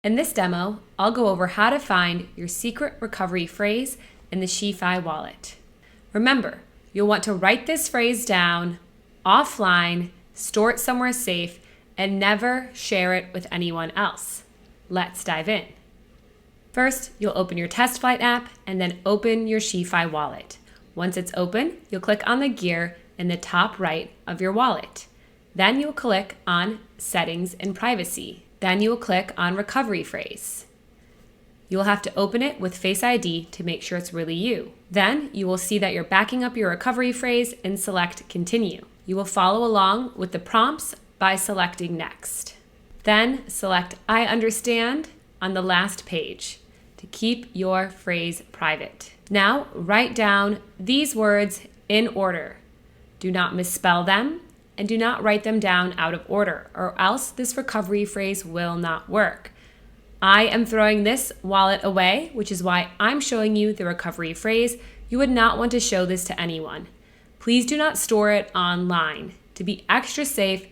In this demo, I'll go over how to find your secret recovery phrase in the SheFi wallet. Remember, you'll want to write this phrase down offline, store it somewhere safe, and never share it with anyone else. Let's dive in. First, you'll open your test flight app and then open your SheFi wallet. Once it's open, you'll click on the gear in the top right of your wallet. Then you'll click on Settings and Privacy. Then you will click on Recovery Phrase. You will have to open it with Face ID to make sure it's really you. Then you will see that you're backing up your recovery phrase and select Continue. You will follow along with the prompts by selecting Next. Then select I understand on the last page to keep your phrase private. Now write down these words in order. Do not misspell them and do not write them down out of order, or else this recovery phrase will not work. I am throwing this wallet away, which is why I'm showing you the recovery phrase. You would not want to show this to anyone. Please do not store it online. To be extra safe,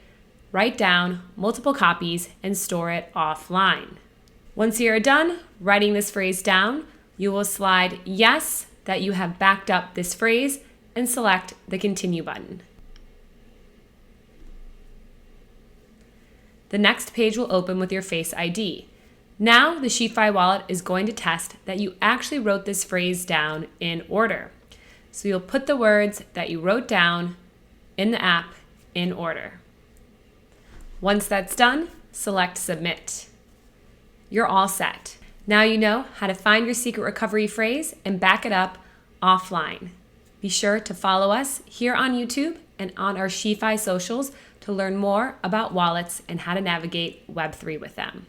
write down multiple copies and store it offline. Once you are done writing this phrase down, you will slide yes that you have backed up this phrase and select the Continue button. The next page will open with your Face ID. Now the SheFi wallet is going to test that you actually wrote this phrase down in order. So you'll put the words that you wrote down in the app in order. Once that's done, select Submit. You're all set. Now you know how to find your secret recovery phrase and back it up offline. Be sure to follow us here on YouTube and on our SheFi socials to learn more about wallets and how to navigate Web3 with them.